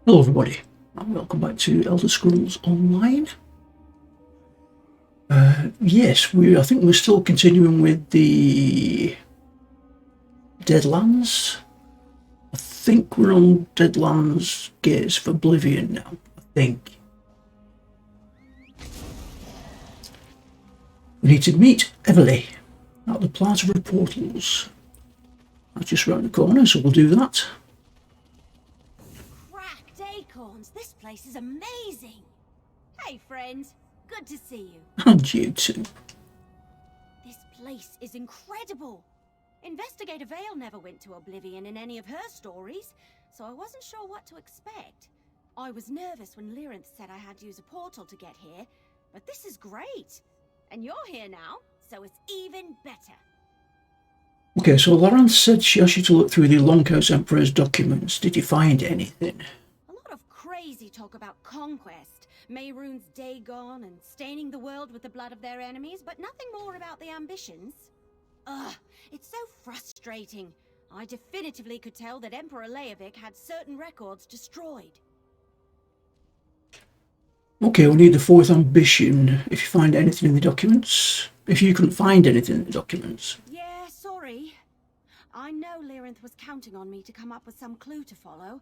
Hello everybody, and welcome back to Elder Scrolls Online. Yes, I think we're still continuing with the Deadlands. I think we're on Deadlands Gates of Oblivion now, I think. We need to meet Everly at the Plaza of Portals. That's just round the corner, so we'll do that. Cracked acorns, this place is amazing. Hey friend, good to see you. And you too. This place is incredible. Investigator Vale never went to Oblivion in any of her stories, so I wasn't sure what to expect. I was nervous when Lyrinth said I had to use a portal to get here, but this is great. And you're here now, so it's even better. Okay, so Laurent said she asked you to look through the Longhouse Emperor's documents. Did you find anything? A lot of crazy talk about conquest, Mehrunes Dagon, and staining the world with the blood of their enemies, but nothing more about the ambitions. Ugh, it's so frustrating. I definitively could tell that Emperor Leovic had certain records destroyed. Okay, we'll need the fourth ambition if you find anything in the documents. If you couldn't find anything in the documents. Yeah, sorry. I know Lyrinth was counting on me to come up with some clue to follow.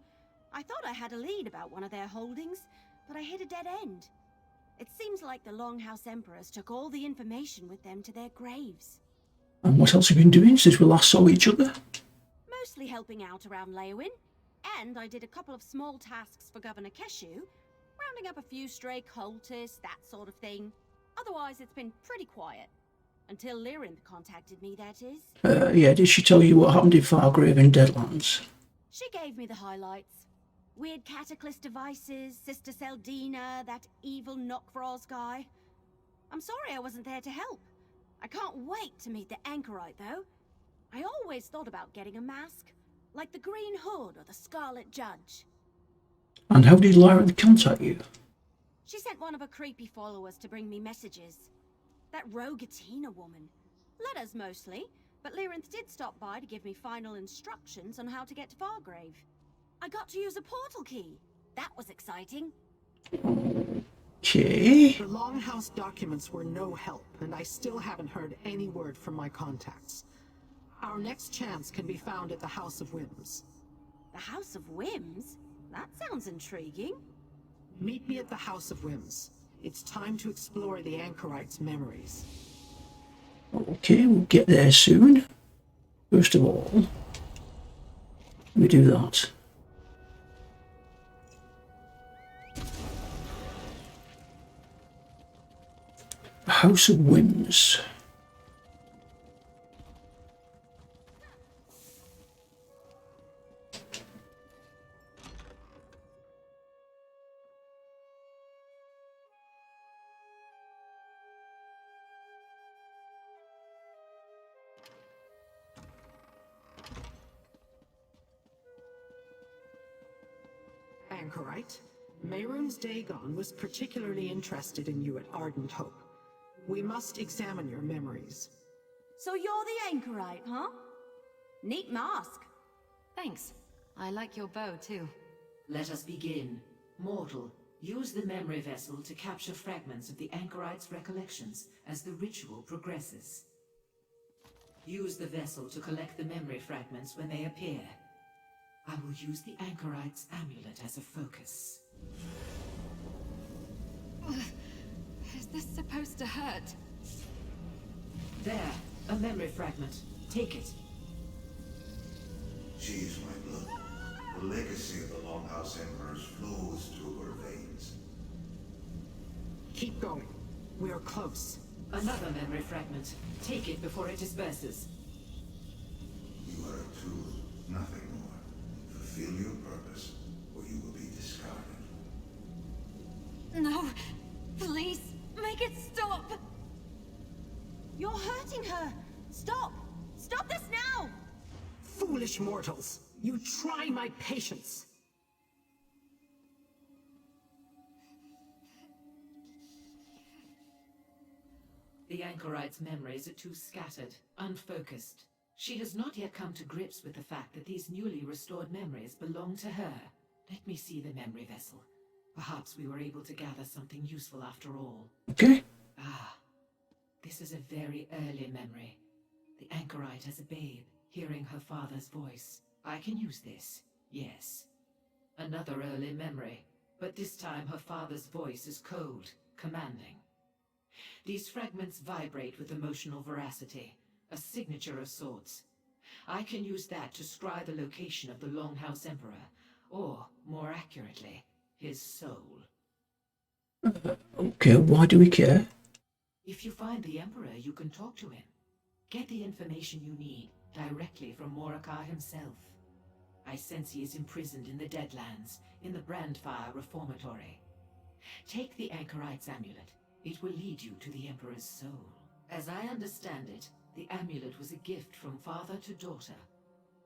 I thought I had a lead about one of their holdings, but I hit a dead end. It seems like the Longhouse Emperors took all the information with them to their graves. And what else have you been doing since we last saw each other? Mostly helping out around Leowin, and I did a couple of small tasks for Governor Keshu, rounding up a few stray cultists, that sort of thing. Otherwise, it's been pretty quiet. Until Lyrinth contacted me, that is. Yeah, did she tell you what happened in Fargrave and Deadlands? She gave me the highlights. Weird cataclysm devices, Sister Seldina, that evil Knockfrost guy. I'm sorry I wasn't there to help. I can't wait to meet the Anchorite, though. I always thought about getting a mask, like the Green Hood or the Scarlet Judge. And how did Lyra contact you? She sent one of her creepy followers to bring me messages. That Rogatina woman. Letters mostly, but Lyrinth did stop by to give me final instructions on how to get to Fargrave. I got to use a portal key. That was exciting. Okay. The Longhouse documents were no help, and I still haven't heard any word from my contacts. Our next chance can be found at the House of Whims. The House of Whims? That sounds intriguing. Meet me at the House of Whims. It's time to explore the Anchorite's memories. Okay, we'll get there soon. First of all, let me do that. House of Whims. Anchorite, Mehrunes Dagon was particularly interested in you at Ardent Hope. We must examine your memories. So you're the Anchorite, huh? Neat mask. Thanks. I like your bow, too. Let us begin. Mortal, use the memory vessel to capture fragments of the Anchorite's recollections as the ritual progresses. Use the vessel to collect the memory fragments when they appear. I will use the Anchorite's amulet as a focus. Is this supposed to hurt? There, a memory fragment. Take it. She is my blood. The legacy of the Longhouse Emperors flows through her veins. Keep going. We are close. Another memory fragment. Take it before it disperses. You are a tool, nothing more. Fulfill your purpose, or you will be discarded. No! Please, make it stop! You're hurting her! Stop! Stop this now! Foolish mortals! You try my patience! The Anchorite's memories are too scattered, unfocused. She has not yet come to grips with the fact that these newly restored memories belong to her. Let me see the memory vessel. Perhaps we were able to gather something useful after all. Okay. Ah, this is a very early memory. The anchorite as a babe, hearing her father's voice. I can use this, yes. Another early memory, but this time her father's voice is cold, commanding. These fragments vibrate with emotional veracity, a signature of sorts. I can use that to scry the location of the Longhouse Emperor, or, more accurately, his soul. Okay, why do we care? If you find the Emperor, you can talk to him. Get the information you need, directly from Moraka himself. I sense he is imprisoned in the Deadlands, in the Brandfire Reformatory. Take the Anchorite's amulet. It will lead you to the Emperor's soul. As I understand it, the amulet was a gift from father to daughter.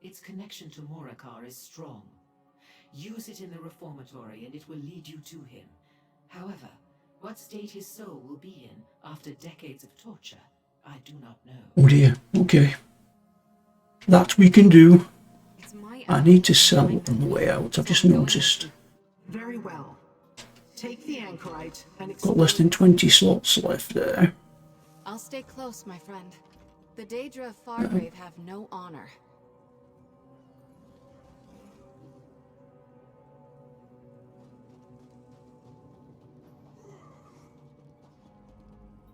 Its connection to Moraka is strong. Use it in the Reformatory and it will lead you to him. However, what state his soul will be in after decades of torture, I do not know. Oh dear, okay. That we can do. It's my I need to sell on the way out, I've just noticed. Very well. Take the anchorite and Got less than 20 slots left there. I'll stay close, my friend. The Daedra of Fargrave have no honor.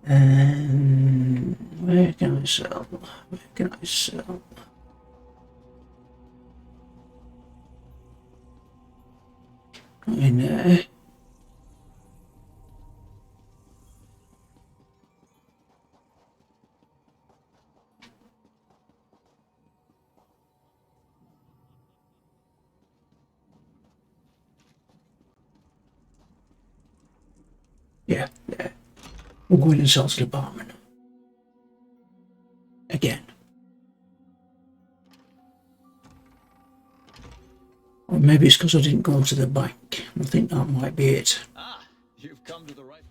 And where can I sell? Where can I sell? In there. Yeah, there. We'll go in and sell to the barman. Again. Or maybe it's because I didn't go to the bank. I think that might be it. Ah, you've come to the right.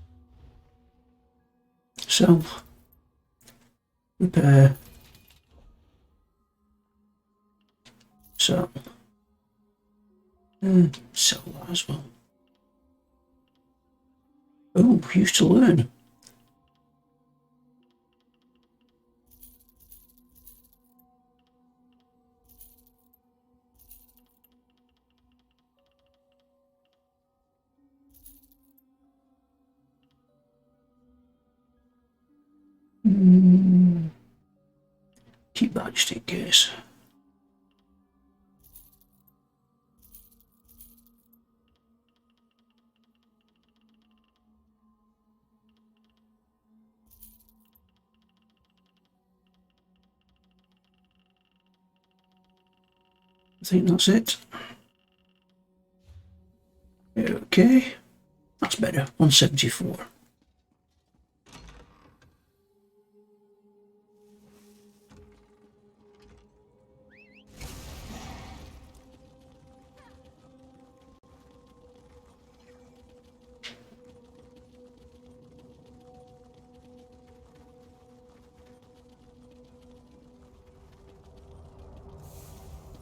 Sell. Repair. Sell. Sell that as well. Oh, used to learn. Keep that just in case. I think that's it. Okay. That's better. 174.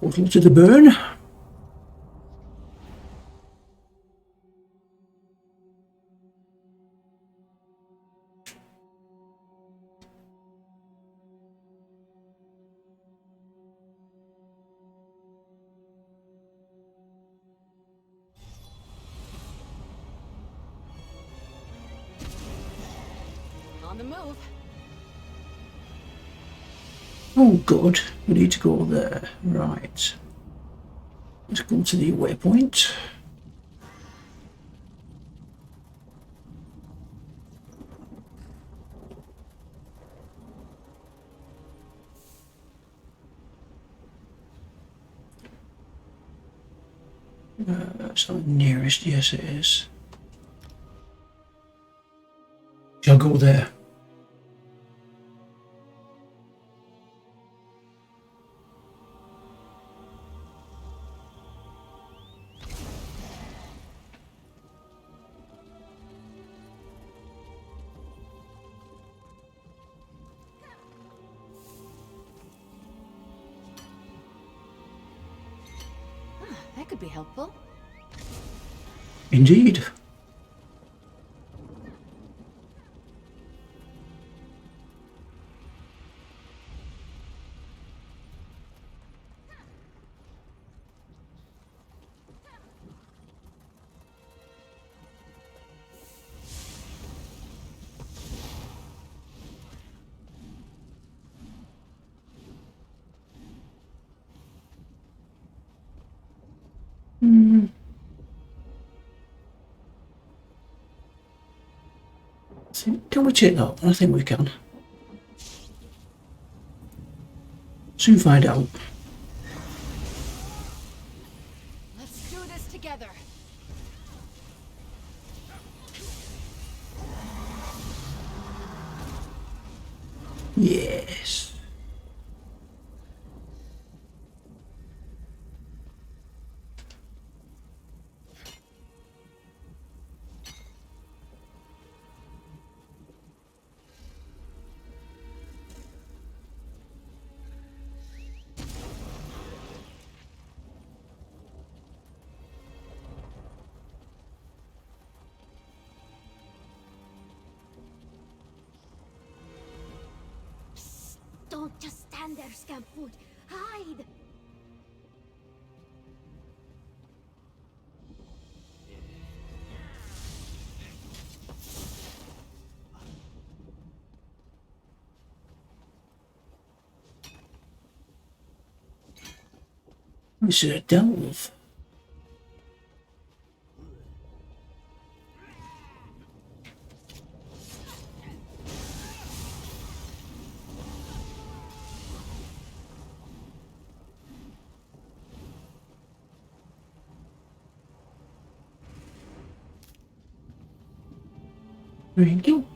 Portal to the burn. On the move. Oh, good. We need to go there. Right. Let's go to the waypoint. So nearest, yes it is. Shall go there. That could be helpful. Indeed. Can we take that? I think we can. Soon find out. Let's do this together. Yes. Don't just stand there, Scampfoot. Hide! This is a delve. Thank you.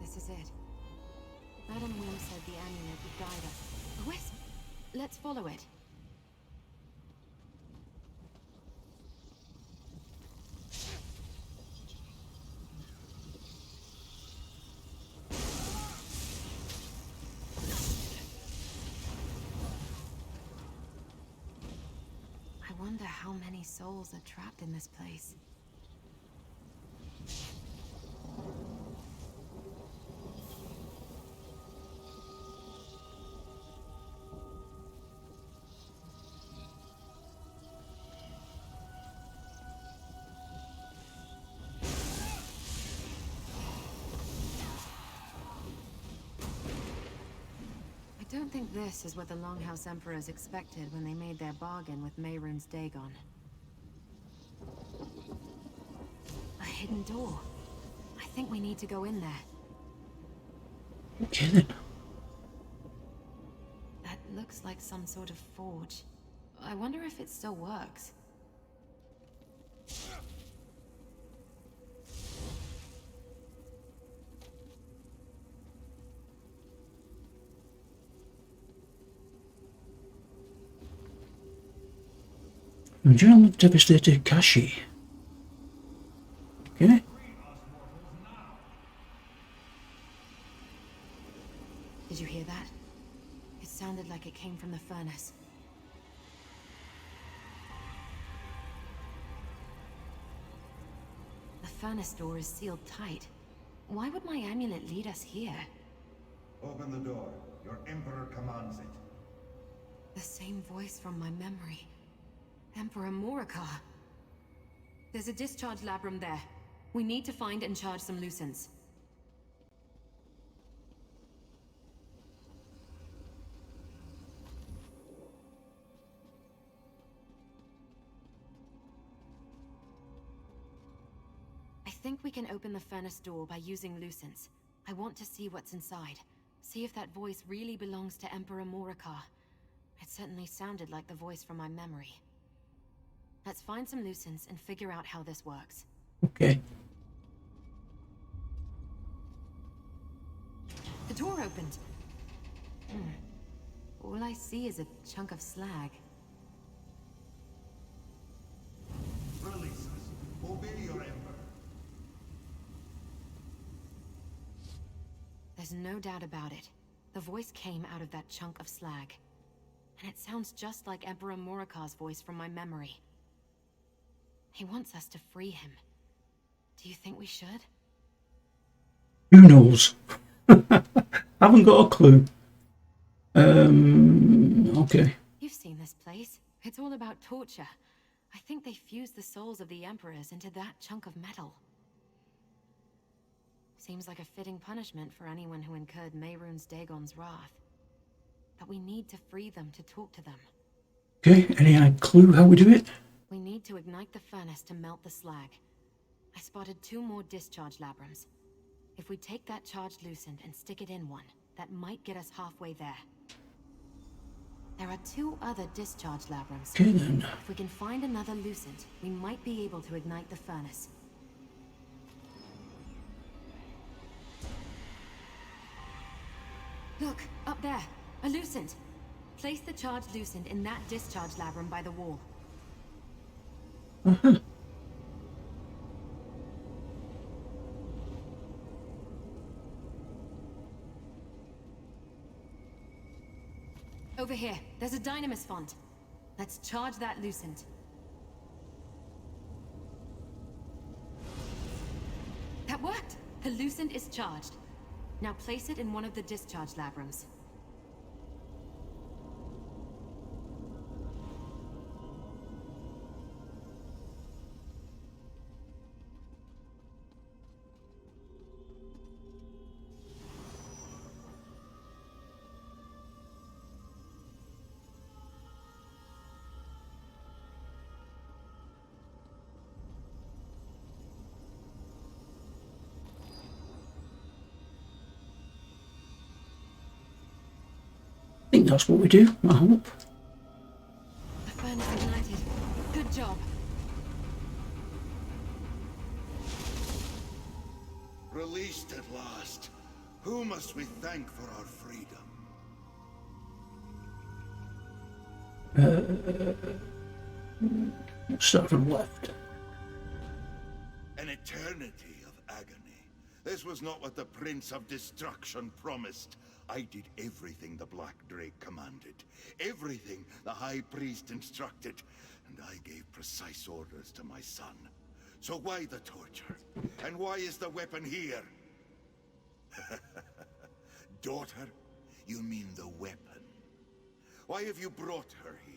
This is it. Madam Wim said the amulet would guide us. A wisp! Let's follow it. I wonder how many souls are trapped in this place. I don't think this is what the Longhouse Emperors expected when they made their bargain with Mehrunes Dagon. A hidden door. I think we need to go in there. Okay then. That looks like some sort of forge. I wonder if it still works. Journal of Devastated Kashi. Okay. Did you hear that? It sounded like it came from the furnace. The furnace door is sealed tight. Why would my amulet lead us here? Open the door. Your Emperor commands it. The same voice from my memory. Emperor Morikar. There's a discharge labrum there. We need to find and charge some lucents. I think we can open the furnace door by using lucents. I want to see what's inside. See if that voice really belongs to Emperor Morikar. It certainly sounded like the voice from my memory. Let's find some lucents and figure out how this works. Okay. The door opened. All I see is a chunk of slag. Release us. Obey your emperor. There's no doubt about it. The voice came out of that chunk of slag. And it sounds just like Emperor Morikar's voice from my memory. He wants us to free him. Do you think we should? Who knows? Haven't got a clue. Okay. You've seen this place. It's all about torture. I think they fused the souls of the Emperors into that chunk of metal. Seems like a fitting punishment for anyone who incurred Mehrunes Dagon's wrath. But we need to free them to talk to them. Okay, any clue how we do it? We need to ignite the furnace to melt the slag. I spotted 2 more discharge labrums. If we take that charged Lucent and stick it in one, that might get us halfway there. There are 2 other discharge labrums. Okay then. If we can find another Lucent, we might be able to ignite the furnace. Look, up there, a Lucent. Place the charged Lucent in that discharge labrum by the wall. Over here, there's a dynamis font. Let's charge that Lucent. That worked! The Lucent is charged. Now place it in one of the discharge labrums. I think that's what we do, I hope. The furnace ignited. Good job. Released at last. Who must we thank for our freedom? Start from left. An eternity of agony. This was not what the Prince of Destruction promised. I did everything the Black Drake commanded. Everything the High Priest instructed. And I gave precise orders to my son. So why the torture? And why is the weapon here? Daughter? You mean the weapon? Why have you brought her here?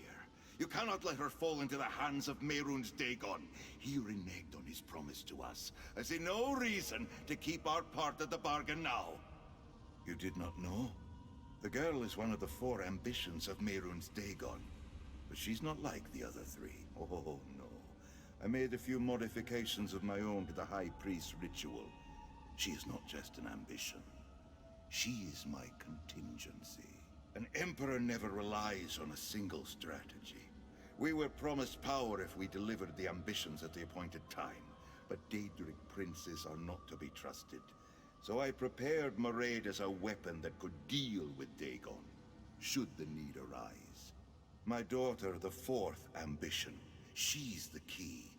You cannot let her fall into the hands of Mehrunes Dagon. He reneged on his promise to us. I see no reason to keep our part of the bargain now. You did not know? The girl is one of the 4 ambitions of Mehrunes Dagon. But she's not like the other 3. Oh, no. I made a few modifications of my own to the High Priest's ritual. She is not just an ambition. She is my contingency. An emperor never relies on a single strategy. We were promised power if we delivered the ambitions at the appointed time. But Daedric princes are not to be trusted. So I prepared Mairead as a weapon that could deal with Dagon, should the need arise. My daughter, the 4th ambition, she's the key.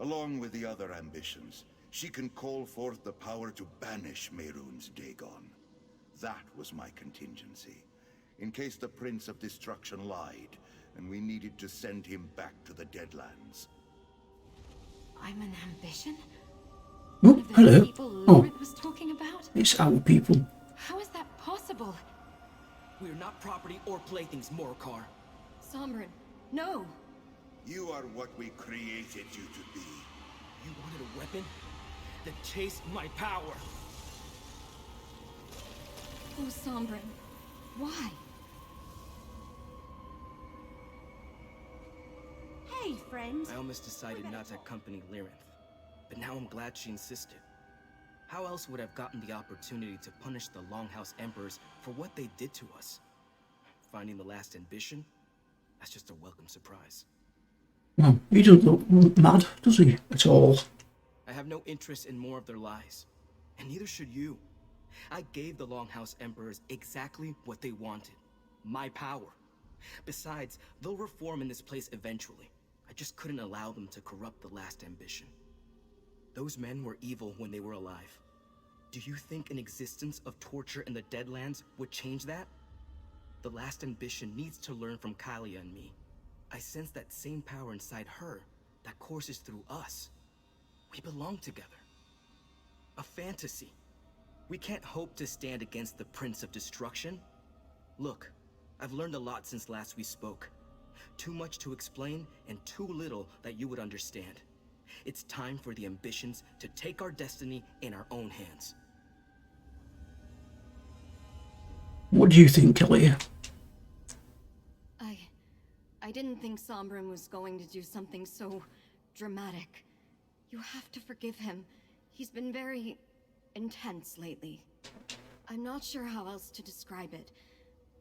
Along with the other ambitions, she can call forth the power to banish Mehrunes Dagon. That was my contingency, in case the Prince of Destruction lied, and we needed to send him back to the Deadlands. I'm an ambition? Oh, One of those hello. people Oh, Laurent was talking about? it's our people. How is that possible? We're not property or playthings, Morcar. Sombrin, no! You are what we created you to be. You wanted a weapon? Then chase my power. Oh, Sombrin, why? Hey, friend. I almost decided not to accompany Lyrinth, but now I'm glad she insisted. How else would I have gotten the opportunity to punish the Longhouse Emperors for what they did to us? Finding the last ambition? That's just a welcome surprise. Well, he doesn't look mad, does he, at all? I have no interest in more of their lies, and neither should you. I gave the Longhouse Emperors exactly what they wanted. My power. Besides, they'll reform in this place eventually. I just couldn't allow them to corrupt the last ambition. Those men were evil when they were alive. Do you think an existence of torture in the Deadlands would change that? The last ambition needs to learn from Kalia and me. I sense that same power inside her that courses through us. We belong together. A fantasy. We can't hope to stand against the Prince of Destruction. Look, I've learned a lot since last we spoke. Too much to explain and too little that you would understand. It's time for the ambitions to take our destiny in our own hands. What do you think, Kalia? I didn't think Sombrin was going to do something so dramatic. You have to forgive him. He's been very intense lately. I'm not sure how else to describe it.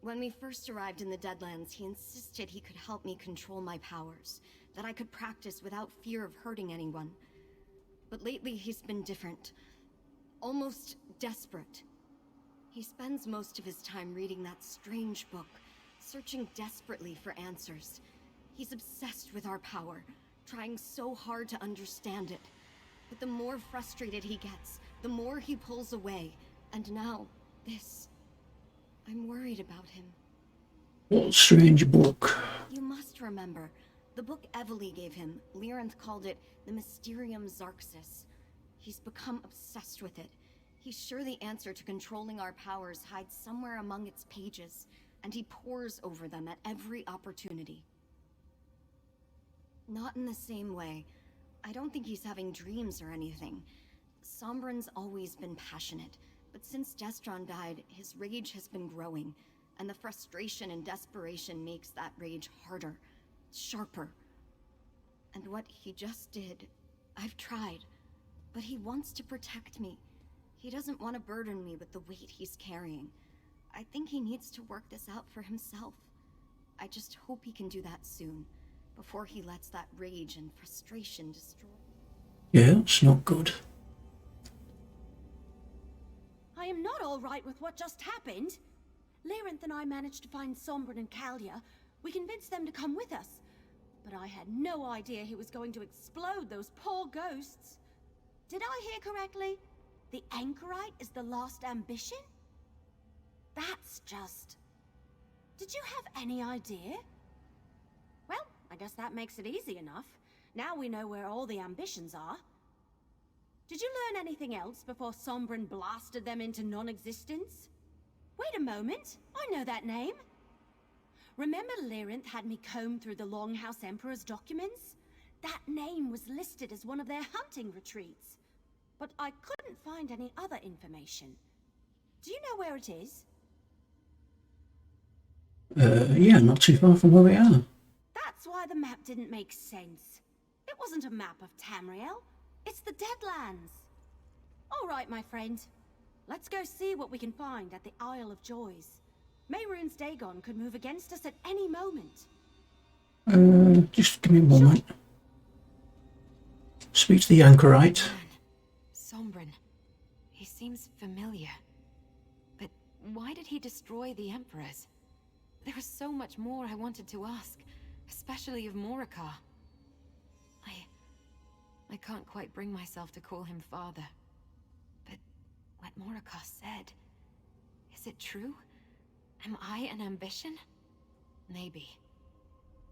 When we first arrived in the Deadlands, he insisted he could help me control my powers, that I could practice without fear of hurting anyone. But lately he's been different. Almost desperate. He spends most of his time reading that strange book, searching desperately for answers. He's obsessed with our power, trying so hard to understand it. But the more frustrated he gets, the more he pulls away. And now, this. I'm worried about him. What strange book? You must remember, the book Evely gave him, Lyranth called it the Mysterium Zarxus. He's become obsessed with it. He's sure the answer to controlling our powers hides somewhere among its pages, and he pores over them at every opportunity. Not in the same way. I don't think he's having dreams or anything. Sombrin's always been passionate, but since Destron died, his rage has been growing, and the frustration and desperation makes that rage harder, sharper. And what he just did, I've tried, but he wants to protect me. He doesn't want to burden me with the weight he's carrying. I think he needs to work this out for himself. I just hope he can do that soon, before he lets that rage and frustration destroy. Yeah, it's not good. I am not all right with what just happened. Lyranth and I managed to find Sombrin and Kalia. We convinced them to come with us. But I had no idea he was going to explode those poor ghosts. Did I hear correctly? The Anchorite is the last ambition? That's just... Did you have any idea? Well, I guess that makes it easy enough. Now we know where all the ambitions are. Did you learn anything else before Sombrin blasted them into non-existence? Wait a moment, I know that name. Remember Lyranth had me comb through the Longhouse Emperor's documents? That name was listed as one of their hunting retreats. But I couldn't find any other information. Do you know where it is? Yeah, not too far from where we are. That's why the map didn't make sense. It wasn't a map of Tamriel. It's the Deadlands. All right, my friend. Let's go see what we can find at the Isle of Joys. Mehrunes Dagon could move against us at any moment. Just give me a moment. Speak to the Anchorite. Sombrin. He seems familiar. But why did he destroy the Emperors? There was so much more I wanted to ask, especially of Morikar. I can't quite bring myself to call him father. But what Morikar said, is it true? Am I an ambition? Maybe.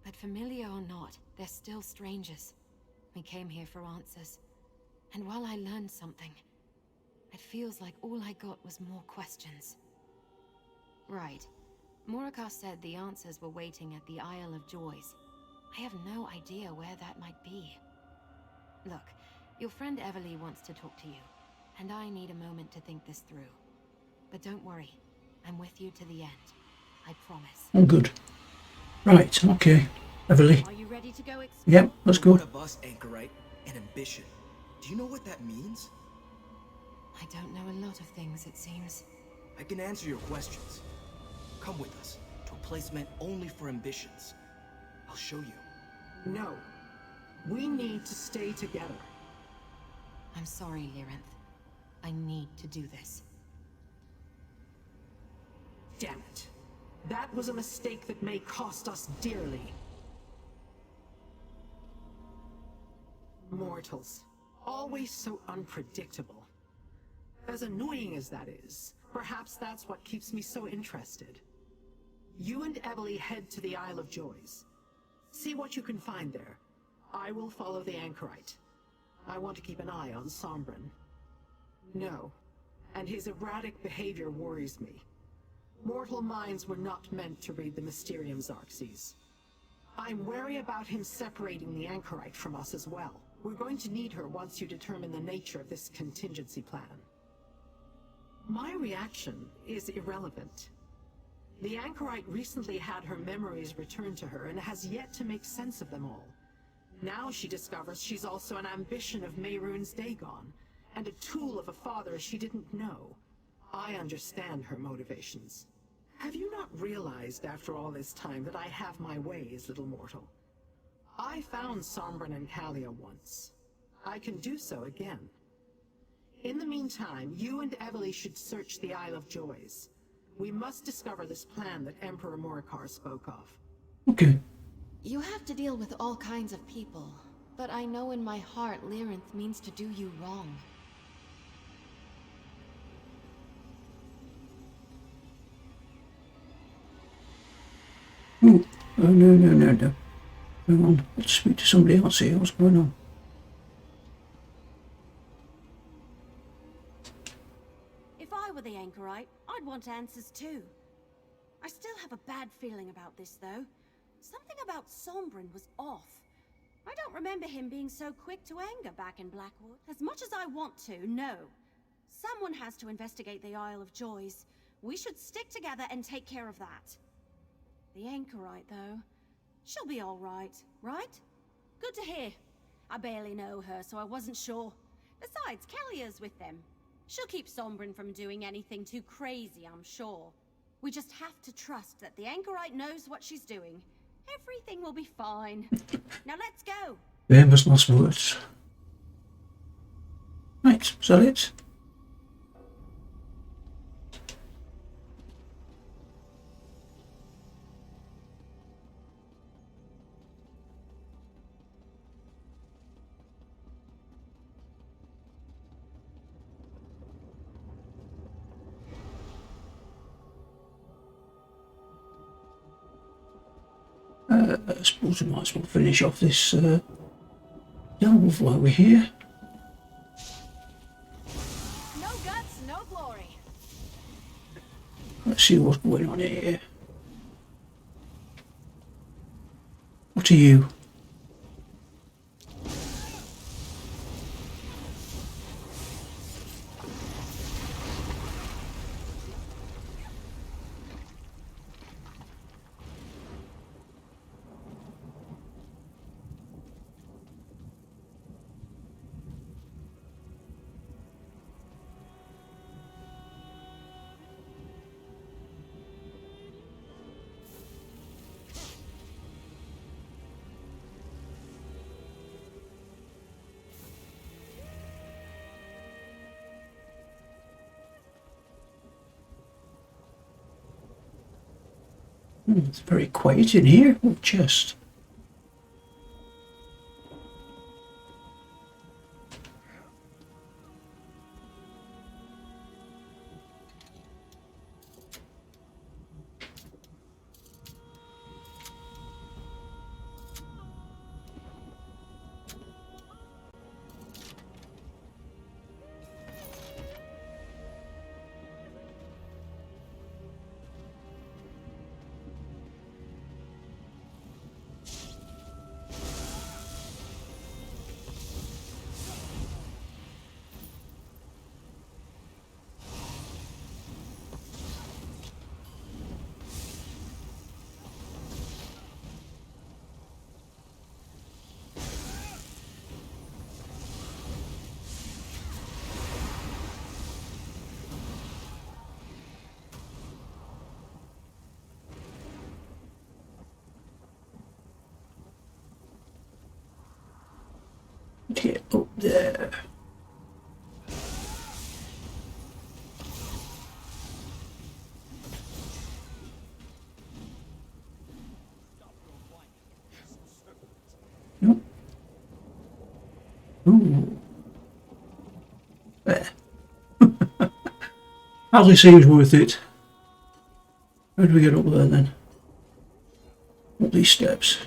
But familiar or not, they're still strangers. We came here for answers. And while I learned something, it feels like all I got was more questions. Right. Morikar said the answers were waiting at the Isle of Joys. I have no idea where that might be. Look, your friend Evely wants to talk to you, and I need a moment to think this through. But don't worry, I'm with you to the end. I promise. Oh, good. Right, okay. Everly. Are you ready to go explore? Yep, let's go. What of us, Anchorite, and ambition? Do you know what that means? I don't know a lot of things, it seems. I can answer your questions. Come with us to a place meant only for ambitions. I'll show you. No. We need to stay together. I'm sorry, Lyranth. I need to do this. Damn it. That was a mistake that may cost us dearly. Mortals. Always so unpredictable. As annoying as that is, perhaps that's what keeps me so interested. You and Emily head to the Isle of Joys. See what you can find there. I will follow the anchorite. I want to keep an eye on Sombrin. No, and his erratic behavior worries me. Mortal minds were not meant to read the Mysterium, Xarxes. I'm wary about him separating the anchorite from us as well. We're going to need her once you determine the nature of this contingency plan. My reaction is irrelevant. The anchorite recently had her memories returned to her and has yet to make sense of them all. Now she discovers she's also an ambition of Mehrunes Dagon, and a tool of a father she didn't know. I understand her motivations. Have you not realized after all this time that I have my ways, little mortal? I found Sombrin and Kalia once. I can do so again. In the meantime, you and Evely should search the Isle of Joys. We must discover this plan that Emperor Morikar spoke of. Okay. You have to deal with all kinds of people, but I know in my heart Lyrinth means to do you wrong. Oh, no. Hang on, let's speak to somebody else here. What's going on? If I were the anchorite, I'd want answers too. I still have a bad feeling about this, though. Something about Sombrin was off. I don't remember him being so quick to anger back in Blackwood. As much as I want to, no. Someone has to investigate the Isle of Joys. We should stick together and take care of that. The anchorite, though, she'll be all right? Good to hear. I barely know her, so I wasn't sure. Besides, Kalia's with them. She'll keep Sombrin from doing anything too crazy, I'm sure. We just have to trust that the anchorite knows what she's doing. Everything will be fine. Now let's go. Famous last words. Right, is that it? I suppose we might as well finish off this delve while we're here. No guts, no glory. Let's see what's going on here. What are you? It's very quiet in here. Oh, chest. Get up there. Ooh. There. Hardly seems worth it. How do we get up there then? Up these steps.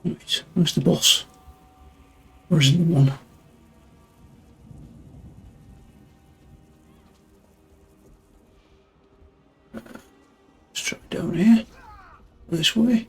Right, where's the boss? Or is it the one? Let's try down here. This way.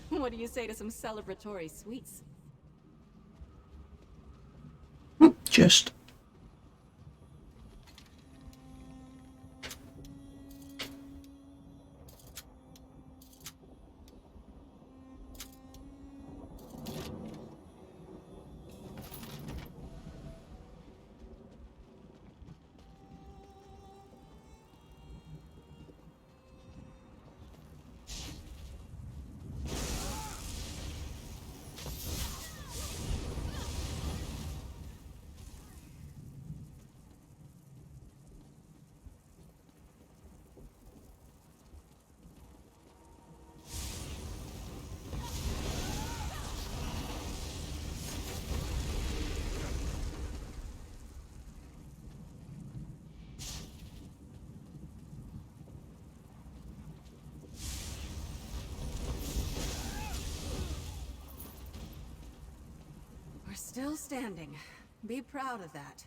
What do you say to some celebratory sweets? Just. We're still standing. Be proud of that.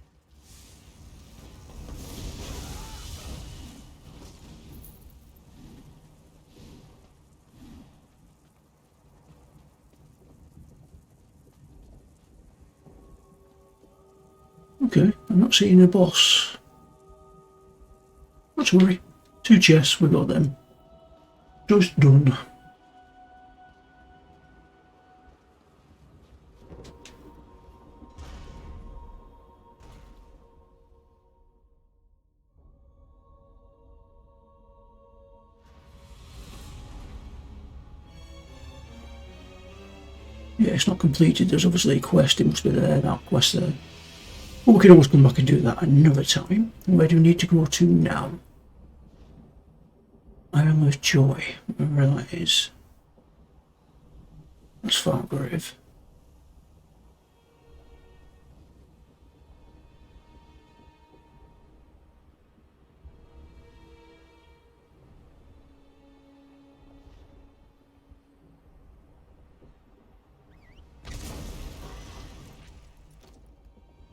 Okay, I'm not seeing a boss. Not to worry. 2 chests, we got them. Just done. Yeah, it's not completed. There's obviously a quest. It must be there, that quest there. But we can always come back and do that another time. Where do we need to go to now? Isle of Joy. Where that is. That's Fargrave.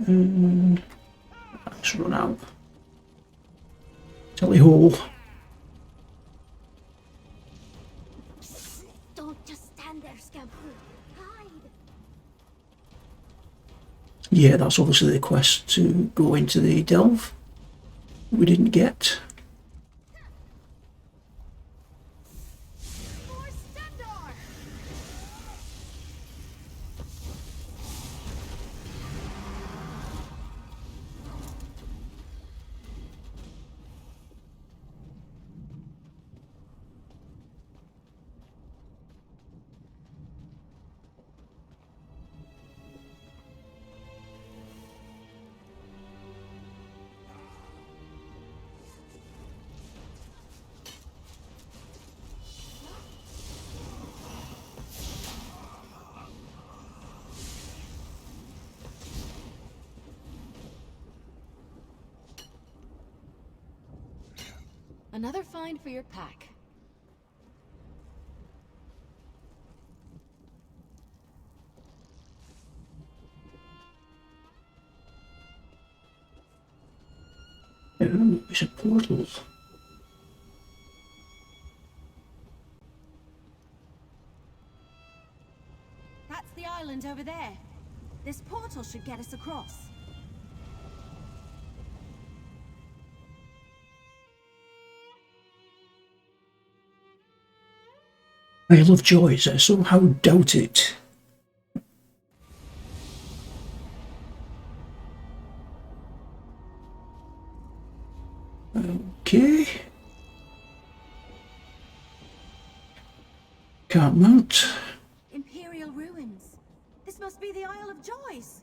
And let's run out. Tally ho. Yeah, that's obviously the quest to go into the delve. We didn't get. Another find for your pack. Oh, it's a portal. That's the island over there. This portal should get us across. I love joys, I somehow doubt it. Okay. Can't mount. Imperial ruins. This must be the Isle of Joys.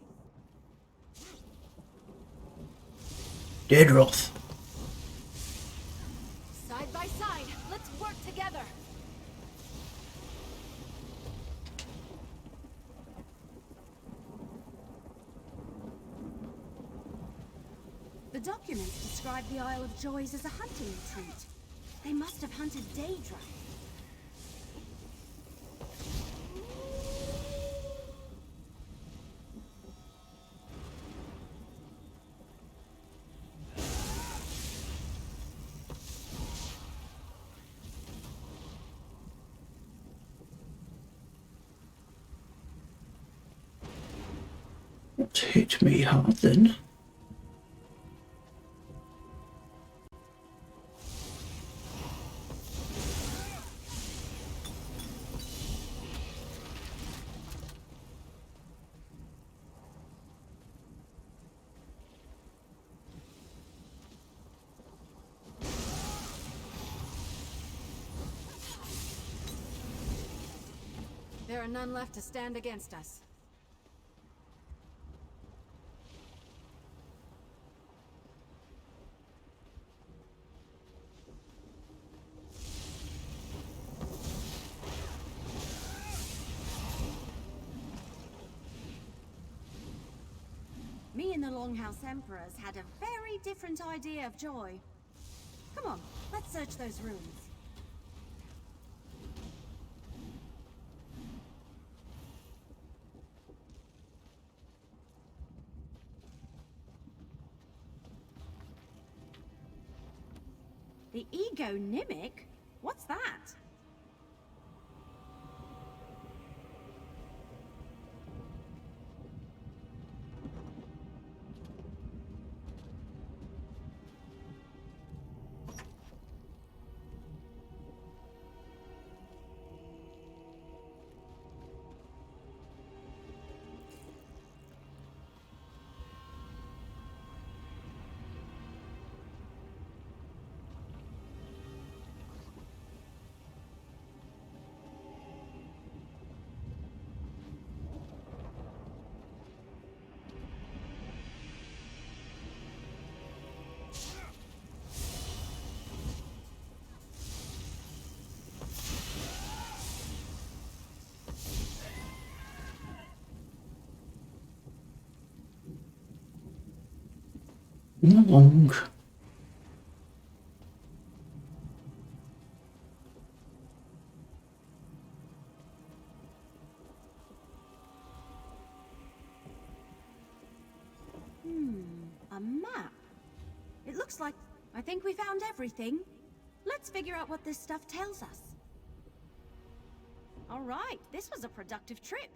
Deadroth. Side by side, let's work together. The documents describe the Isle of Joys as a hunting retreat. They must have hunted Daedra. What hit me hard then? There are none left to stand against us. Me and the Longhouse Emperors had a very different idea of joy. Come on, let's search those rooms. The Ego Nimic? What's that? Long. A map. It looks like... I think we found everything. Let's figure out what this stuff tells us. All right, this was a productive trip.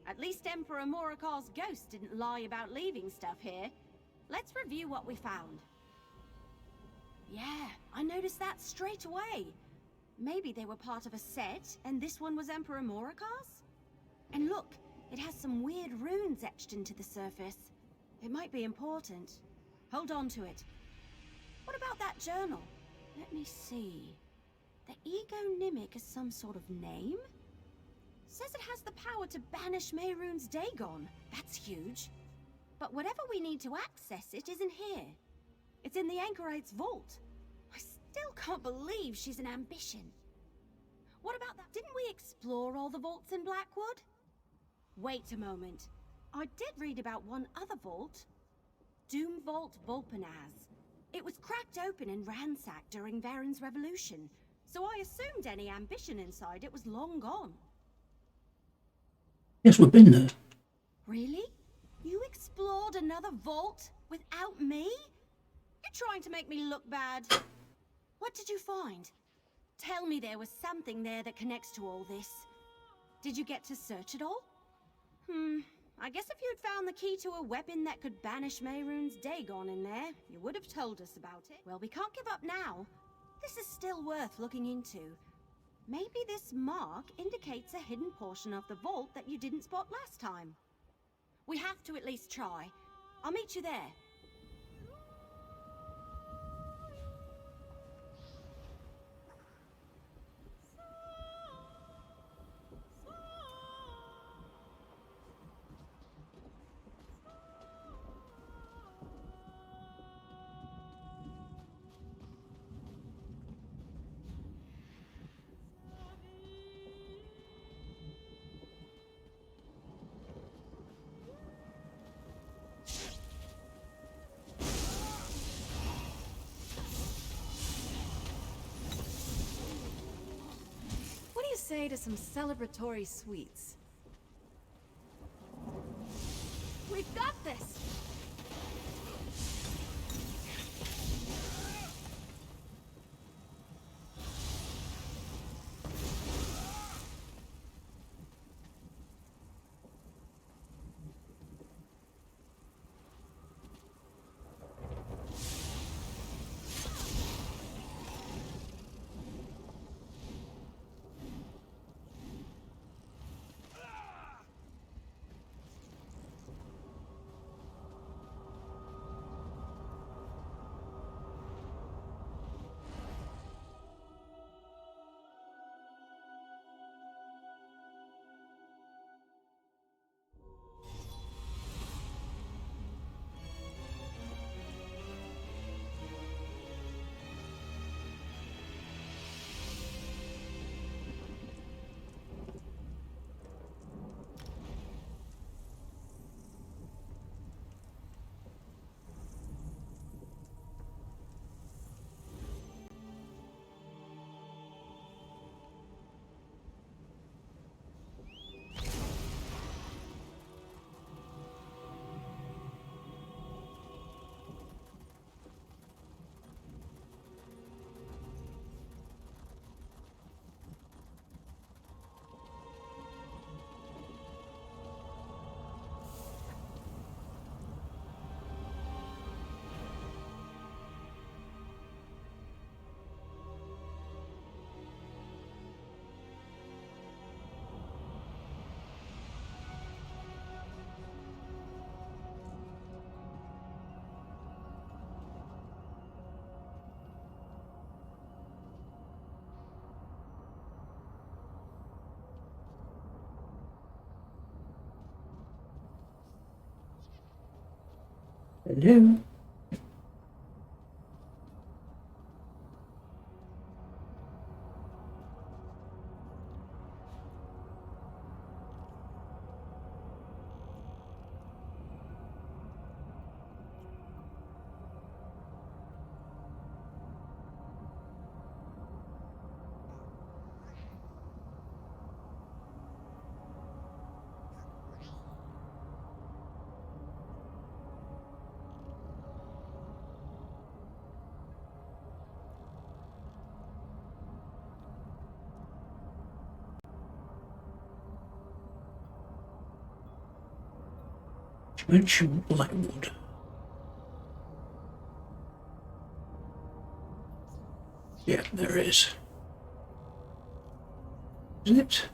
At least Emperor Morikar's ghost didn't lie about leaving stuff here. Let's review what we found. Yeah, I noticed that straight away. Maybe they were part of a set, and this one was Emperor Morikar's? And look, it has some weird runes etched into the surface. It might be important. Hold on to it. What about that journal? Let me see. The Ego Mimic is some sort of name? Says it has the power to banish Mehrunes Dagon. That's huge. But whatever we need to access it isn't here. It's in the Anchorite's vault. I still can't believe she's an ambition. What about that? Didn't we explore all the vaults in Blackwood? Wait a moment. I did read about one other vault. Doom Vault Volpanaz. It was cracked open and ransacked during Varen's revolution, so I assumed any ambition inside it was long gone. Yes, we've been there. Really? You explored another vault without me? You're trying to make me look bad. What did you find? Tell me there was something there that connects to all this. Did you get to search it all? I guess if you'd found the key to a weapon that could banish Mehrunes Dagon in there, you would have told us about it. Well, we can't give up now. This is still worth looking into. Maybe this mark indicates a hidden portion of the vault that you didn't spot last time. We have to at least try. I'll meet you there. Say to some celebratory sweets. We've got this! Hello? Dimension Blackwood. Yeah, there it is. Isn't it?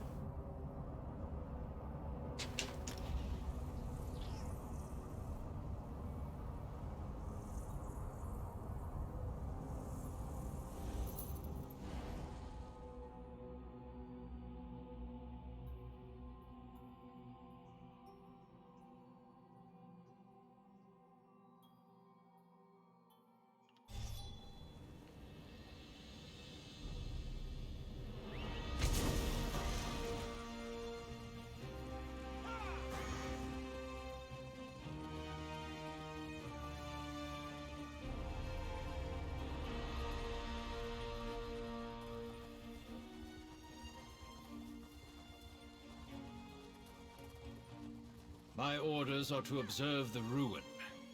My orders are to observe the ruin,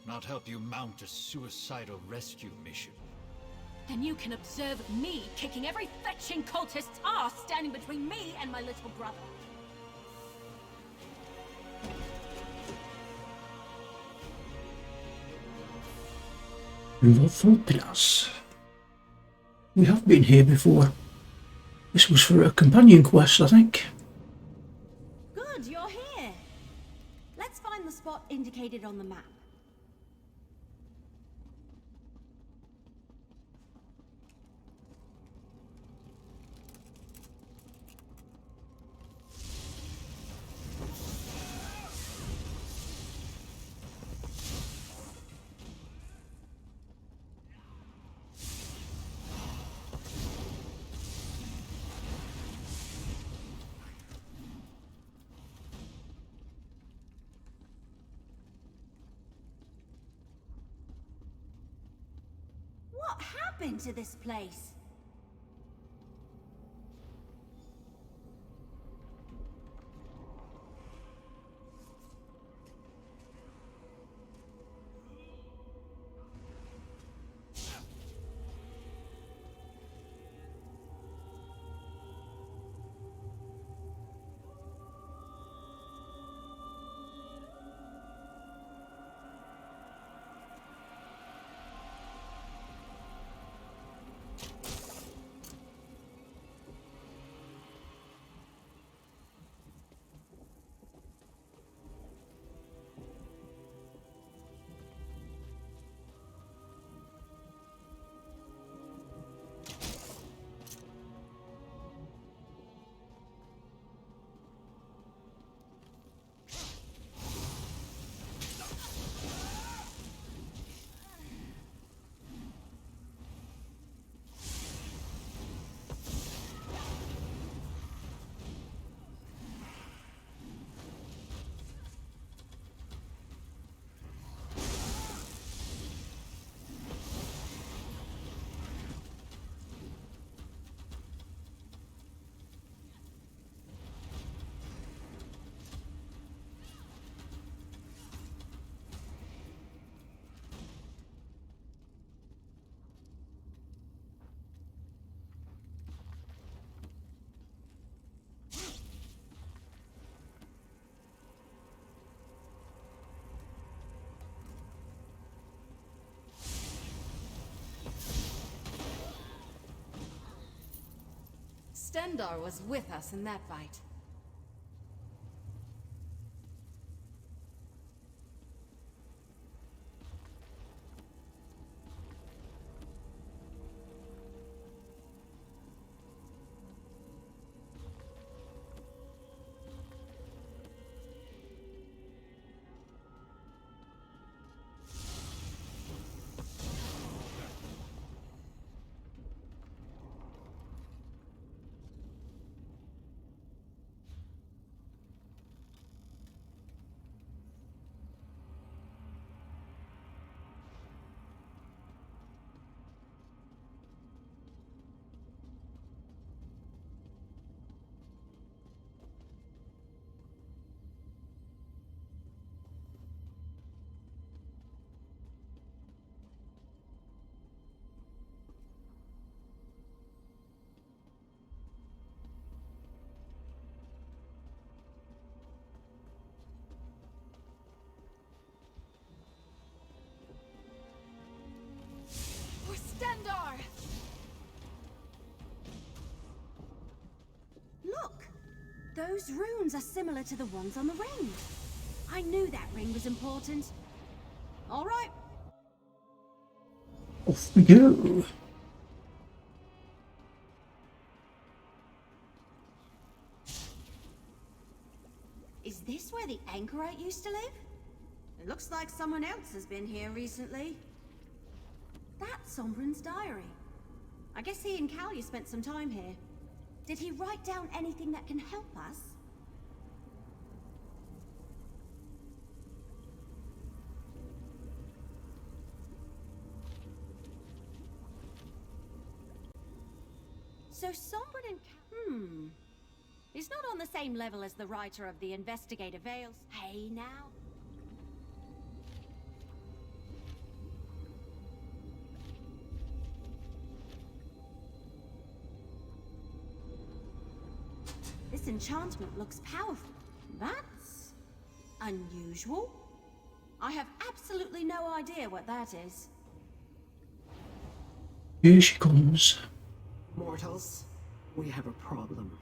not help you mount a suicidal rescue mission. Then you can observe me kicking every fetching cultist's ass standing between me and my little brother. Lothopilas. We have been here before. This was for a companion quest, I think. Good, you're here. Let's find the spot indicated on the map. What happened to this place? Stendarr was with us in that fight. Those runes are similar to the ones on the ring. I knew that ring was important. All right. Off we go. Is this where the anchorite used to live? It looks like someone else has been here recently. That's Sombren's diary. I guess he and Kalia spent some time here. Did he write down anything that can help us? So Sombren and He's not on the same level as the writer of the Investigator Veils. Hey now. This enchantment looks powerful. That's unusual. I have absolutely no idea what that is. Here she comes. Mortals, we have a problem.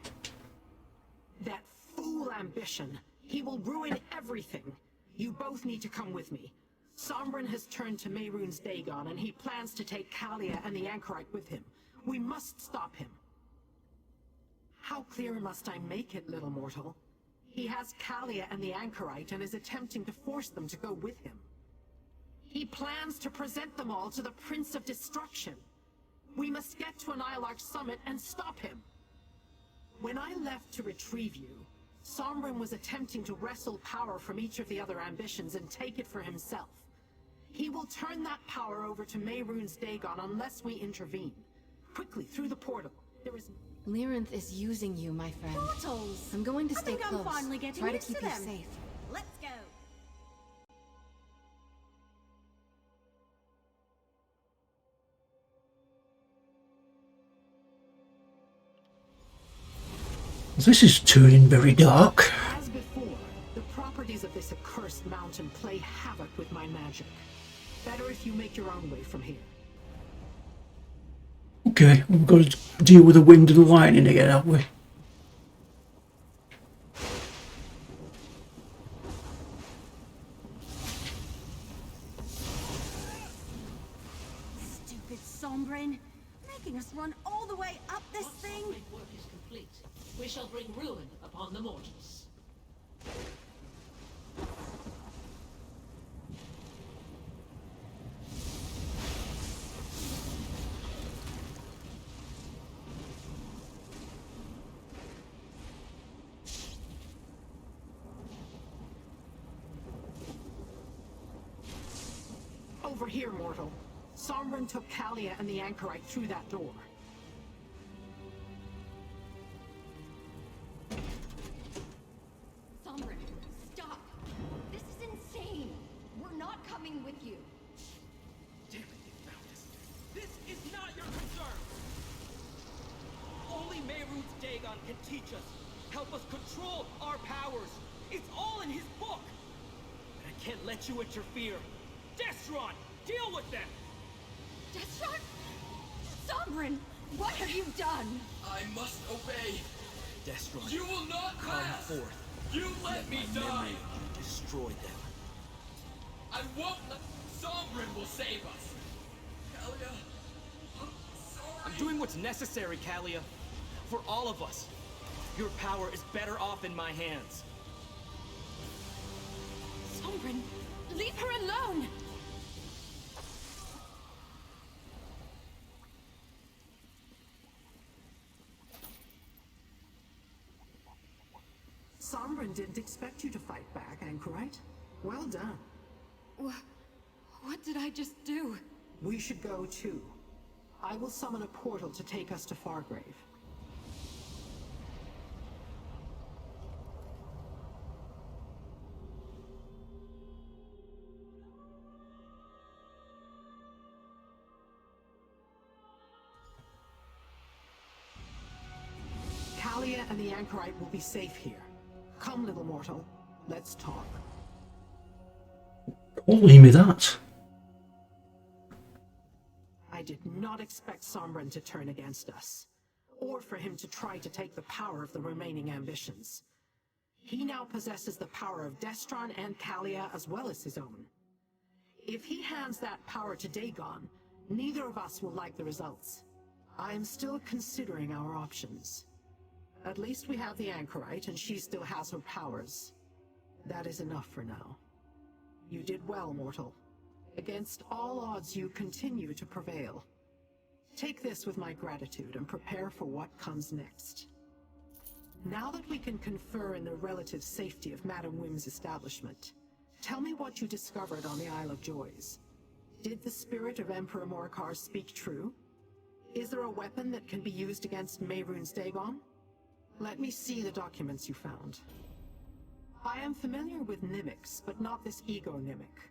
That fool ambition. He will ruin everything. You both need to come with me. Sombren has turned to Mehrunes Dagon, and he plans to take Kalia and the Anchorite with him. We must stop him. How clear must I make it, little mortal? He has Kalia and the Anchorite and is attempting to force them to go with him. He plans to present them all to the Prince of Destruction. We must get to an Ilarch summit and stop him. When I left to retrieve you, Sombren was attempting to wrestle power from each of the other ambitions and take it for himself. He will turn that power over to Mehrunes Dagon unless we intervene. Quickly, through the portal. There is... Lyrinth is using you, my friend. Portals! I'm going to I stay think close. I'm finally getting Try to used keep to you them. safe. Let's go. This is turning very dark. As before, the properties of this accursed mountain play havoc with my magic. Better if you make your own way from here. Okay, we've got to deal with the wind and lightning again, haven't we? Stupid Sombren. Making us run all the way up this thing. Once my work is complete, we shall bring ruin upon the mortals. Over here, mortal. Sombren took Kalia and the Anchorite through that door. Sombren, stop! This is insane! We're not coming with you! Damn it, they found us. This is not your concern! Only Mehrunes Dagon can teach us, help us control our powers. It's all in his book! But I can't let you interfere. Destron, deal with them! Destron? Sombren, what have you done? I must obey. Destron, You will not come pass. forth. You let me My die. memory, you destroyed them. I won't let Sombren will save us. Kalia, I'm sorry. I'm doing what's necessary, Kalia. For all of us. Your power is better off in my hands. Sombren, leave her alone! Sombren didn't expect you to fight back, Anchorite. Well done. What did I just do? We should go too. I will summon a portal to take us to Fargrave. Kalia and the Anchorite will be safe here. Come, little mortal. Let's talk. Only me that. I did not expect Sombren to turn against us, or for him to try to take the power of the remaining ambitions. He now possesses the power of Destron and Kalia as well as his own. If he hands that power to Dagon, neither of us will like the results. I am still considering our options. At least we have the Anchorite, and she still has her powers. That is enough for now. You did well, mortal. Against all odds, you continue to prevail. Take this with my gratitude and prepare for what comes next. Now that we can confer in the relative safety of Madam Wim's establishment, tell me what you discovered on the Isle of Joys. Did the spirit of Emperor Morcar speak true? Is there a weapon that can be used against Mehrunes Dagon? Let me see the documents you found. I am familiar with Nimics, but not this ego Nimic.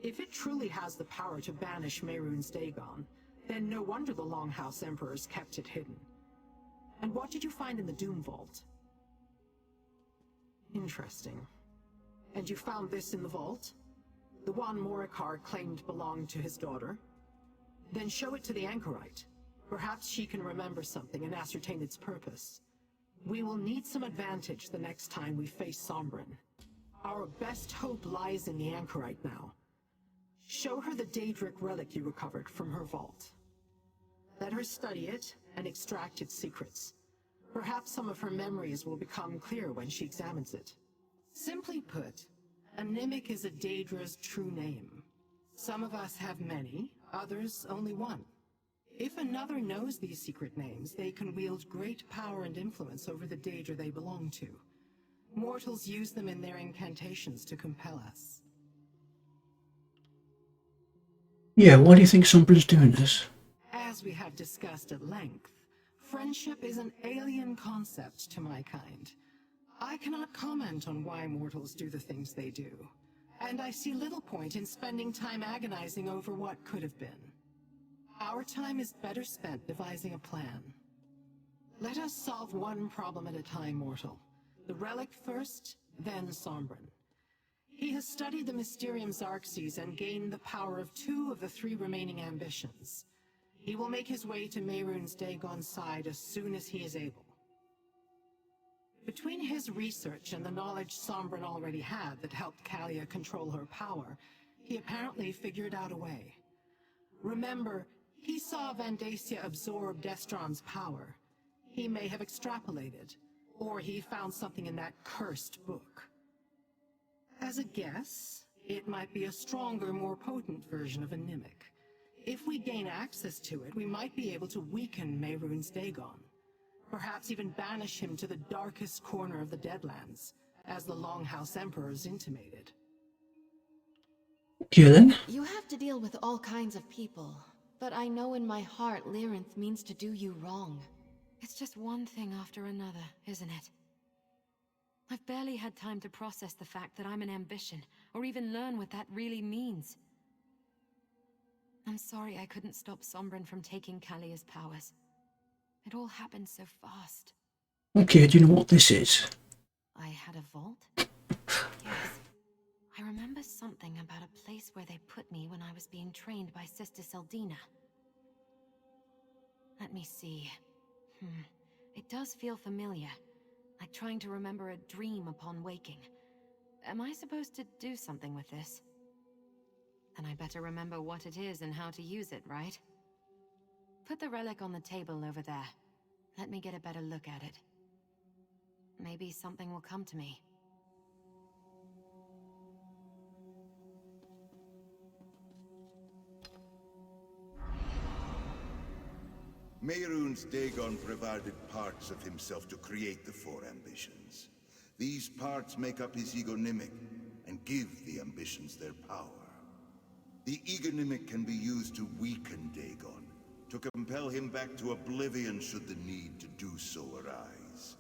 If it truly has the power to banish Mehrunes Dagon, then no wonder the Longhouse Emperors kept it hidden. And what did you find in the Doom Vault? Interesting. And you found this in the vault? The one Morcar claimed belonged to his daughter? Then show it to the Anchorite. Perhaps she can remember something and ascertain its purpose. We will need some advantage the next time we face Sombrin. Our best hope lies in the Anchorite now. Show her the Daedric relic you recovered from her vault. Let her study it and extract its secrets. Perhaps some of her memories will become clear when she examines it. Simply put, a Nimic is a Daedra's true name. Some of us have many, others only one. If another knows these secret names, they can wield great power and influence over the Daedra they belong to. Mortals use them in their incantations to compel us. Yeah, why do you think Sombrin's doing this? As we have discussed at length, friendship is an alien concept to my kind. I cannot comment on why mortals do the things they do, and I see little point in spending time agonizing over what could have been. Our time is better spent devising a plan. Let us solve one problem at a time, mortal. The relic first, then Sombrin. He has studied the Mysterium Xarxes and gained the power of 2 of the 3 remaining ambitions. He will make his way to Mehrunes Dagon's side as soon as he is able. Between his research and the knowledge Sombrin already had that helped Kalia control her power, he apparently figured out a way. Remember, he saw Vandacia absorb Destron's power. He may have extrapolated, or he found something in that cursed book. As a guess, it might be a stronger, more potent version of a Nimic. If we gain access to it, we might be able to weaken Mehrunes Dagon. Perhaps even banish him to the darkest corner of the Deadlands, as the Longhouse Emperors intimated. Okay then. You have to deal with all kinds of people, but I know in my heart Lyrinth means to do you wrong. It's just one thing after another, isn't it? I've barely had time to process the fact that I'm an ambition, or even learn what that really means. I'm sorry I couldn't stop Sombrin from taking Kalia's powers. It all happened so fast. Okay, do you know what this is? I had a vault? Yes. I remember something about a place where they put me when I was being trained by Sister Seldina. Let me see. It does feel familiar, like trying to remember a dream upon waking. Am I supposed to do something with this? Then I better remember what it is and how to use it, right? Put the relic on the table over there. Let me get a better look at it. Maybe something will come to me. Mehrunes Dagon provided parts of himself to create the 4 ambitions. These parts make up his egonymic and give the ambitions their power. The egonymic can be used to weaken Dagon, to compel him back to Oblivion should the need to do so arise.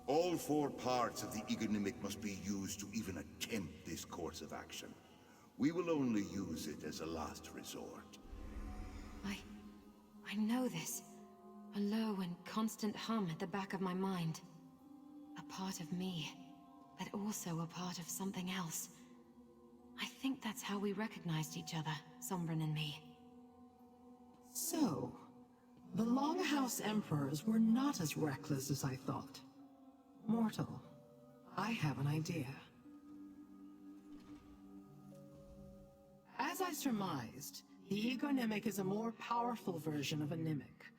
All 4 parts of the egonymic must be used to even attempt this course of action. We will only use it as a last resort. I know this. A low and constant hum at the back of my mind. A part of me, but also a part of something else. I think that's how we recognized each other, Sombrin and me. So, the Longhouse Emperors were not as reckless as I thought. Mortal, I have an idea. As I surmised, the Ego-Nimic is a more powerful version of a Nimic.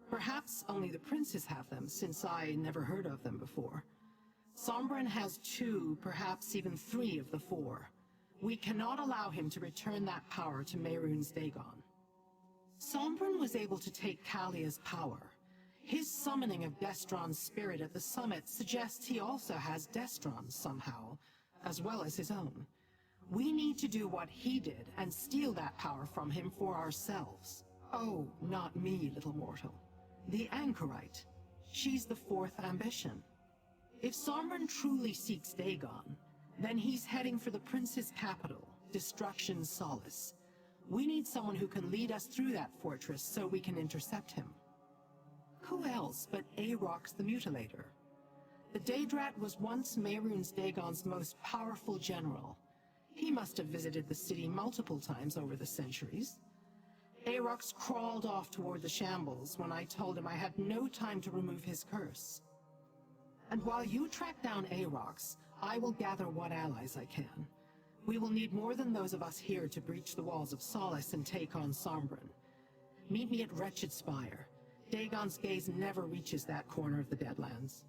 Perhaps only the princes have them, since I never heard of them before. Sombren has 2, perhaps even 3 of the 4. We cannot allow him to return that power to Mehrunes Dagon. Sombren was able to take Kalia's power. His summoning of Destron's spirit at the summit suggests he also has Destron's somehow, as well as his own. We need to do what he did and steal that power from him for ourselves. Oh, not me, little mortal. The Anchorite. She's the 4th ambition. If Sombren truly seeks Dagon, then he's heading for the Prince's capital, Destruction's Solace. We need someone who can lead us through that fortress so we can intercept him. Who else but Aarox the Mutilator? The Daedrat was once Mehrunes Dagon's most powerful general. He must have visited the city multiple times over the centuries. Aarox crawled off toward the shambles when I told him I had no time to remove his curse. And while you track down Aarox, I will gather what allies I can. We will need more than those of us here to breach the walls of Solace and take on Sombren. Meet me at Wretched Spire. Dagon's gaze never reaches that corner of the Deadlands.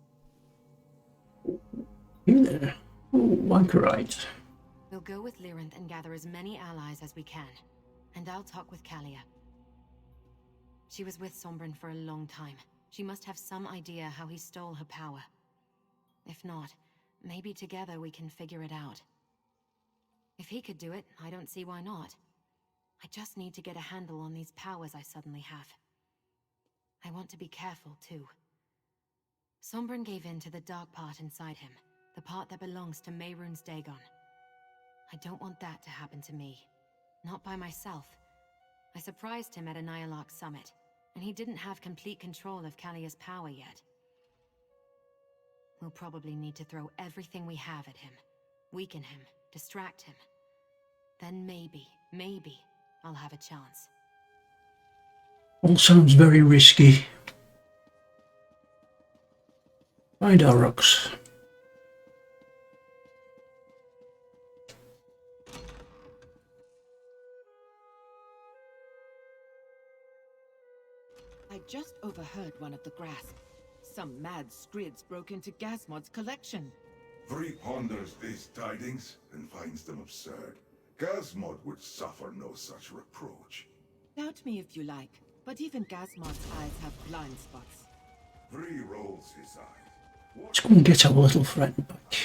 You there? Oh, Anchorite. We'll go with Lyrinth and gather as many allies as we can. And I'll talk with Kalia. She was with Sombren for a long time. She must have some idea how he stole her power. If not, maybe together we can figure it out. If he could do it, I don't see why not. I just need to get a handle on these powers I suddenly have. I want to be careful, too. Sombren gave in to the dark part inside him, the part that belongs to Mehrunes Dagon. I don't want that to happen to me. Not by myself. I surprised him at a Nyalak summit, and he didn't have complete control of Kalia's power yet. We'll probably need to throw everything we have at him. Weaken him, distract him. Then maybe I'll have a chance. All sounds very risky. Find Aarox. I just overheard one of the grasp. Some mad scrids broke into Gasmod's collection. Vree ponders these tidings and finds them absurd. Gasmod would suffer no such reproach. Doubt me if you like, but even Gasmod's eyes have blind spots. Vree rolls his eyes. Let's go and get our little friend back.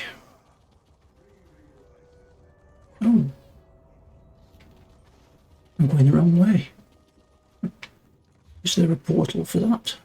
Oh. I'm going the wrong way. Is there a portal for that?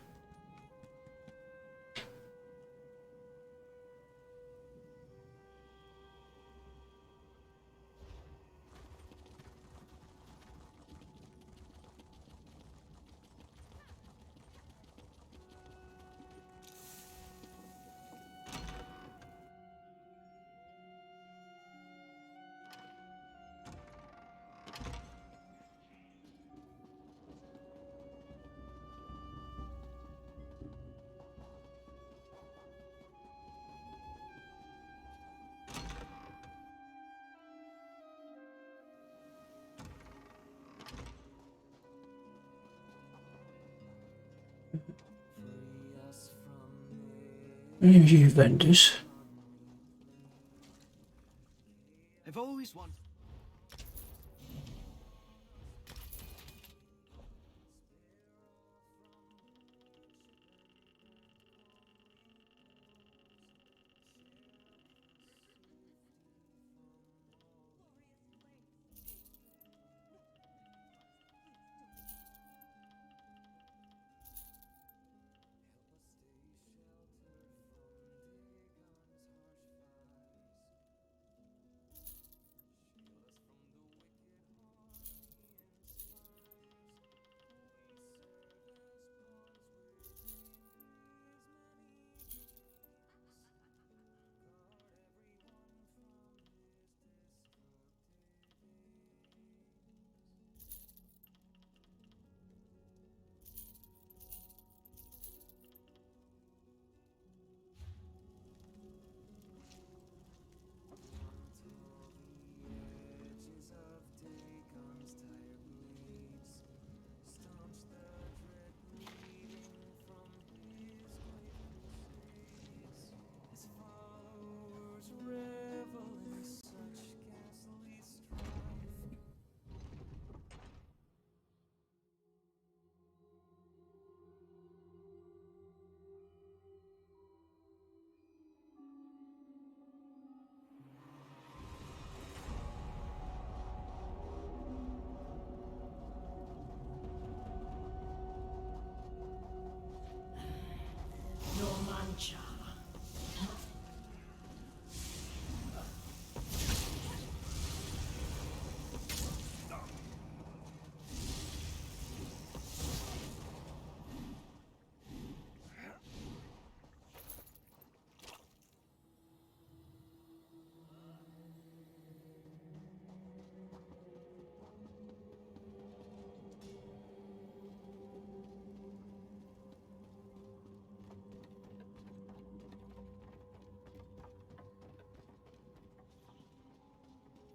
Any of you vendors? I've always wanted.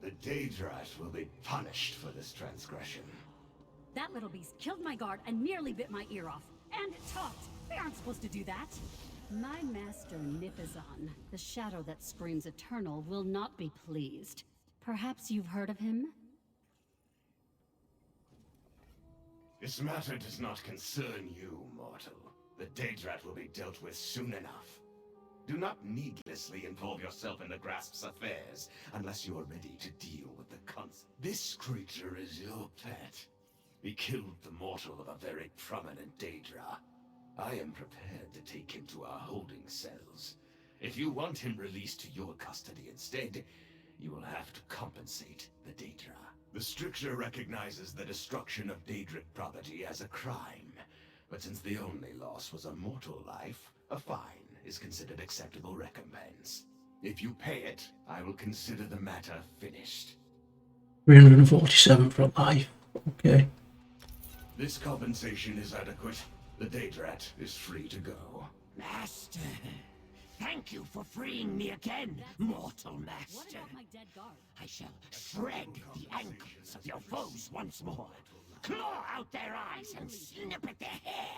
The Daedrat will be punished for this transgression. That little beast killed my guard and nearly bit my ear off. And it talked! They aren't supposed to do that! My master Nipizan, the shadow that screams eternal, will not be pleased. Perhaps you've heard of him? This matter does not concern you, mortal. The Daedrat will be dealt with soon enough. Do not needlessly involve yourself in the Grasp's affairs, unless you are ready to deal with the consequences. This creature is your pet. We killed the mortal of a very prominent Daedra. I am prepared to take him to our holding cells. If you want him released to your custody instead, you will have to compensate the Daedra. The stricture recognizes the destruction of Daedric property as a crime, but since the only loss was a mortal life, a fine is considered acceptable recompense. If you pay it, I will consider the matter finished. 347 for a life. Okay. This compensation is adequate. The Daedrat is free to go. Master, thank you for freeing me again, mortal master. What about my dead guard? I shall shred the ankles of your foes once more, claw out their eyes and snip at their hair.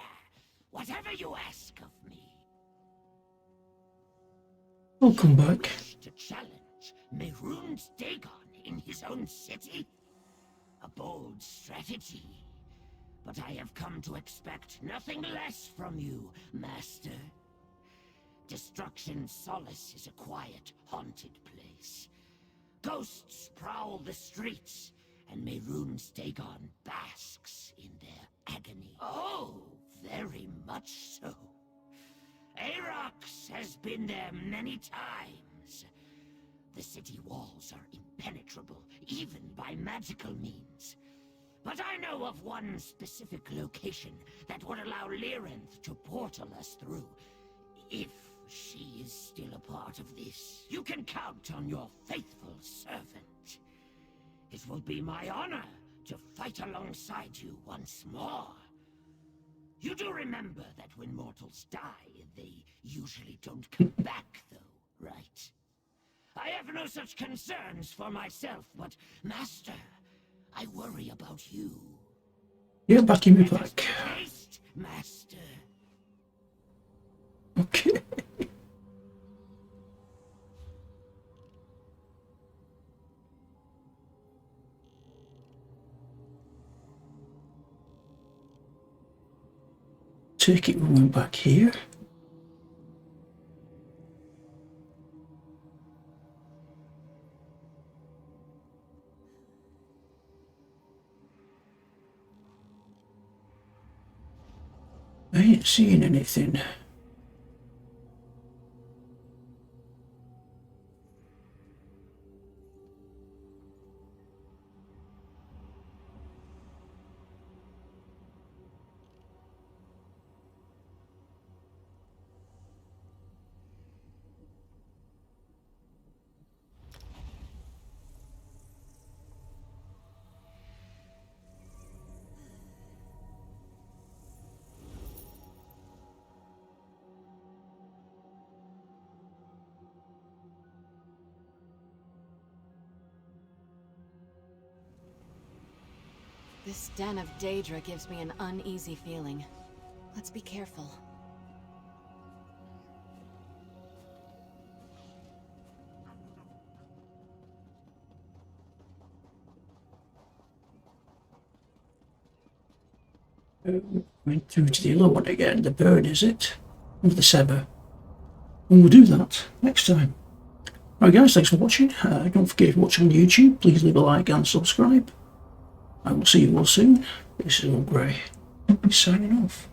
Whatever you ask of me. I'll come back. To challenge Mehrunes Dagon in his own city? A bold strategy. But I have come to expect nothing less from you, Master. Destruction Solace is a quiet, haunted place. Ghosts prowl the streets, and Mehrunes Dagon basks in their agony. Oh, very much so. Arox has been there many times. The city walls are impenetrable, even by magical means. But I know of one specific location that would allow Lyrinth to portal us through, if she is still a part of this. You can count on your faithful servant. It will be my honor to fight alongside you once more. You do remember that when mortals die, they usually don't come back, though, right? I have no such concerns for myself, but, Master, I worry about you. Yeah, back in me back. Taste, Master. Okay. Take it when we're back here. I ain't seeing anything. This den of Daedra gives me an uneasy feeling. Let's be careful. Went through to the other one again. The bird, is it? Or the Sever? And we'll do that next time. Alright guys, thanks for watching. Don't forget if you watch on YouTube, please leave a like and subscribe. I will see you all soon. This is Olgrey, signing off.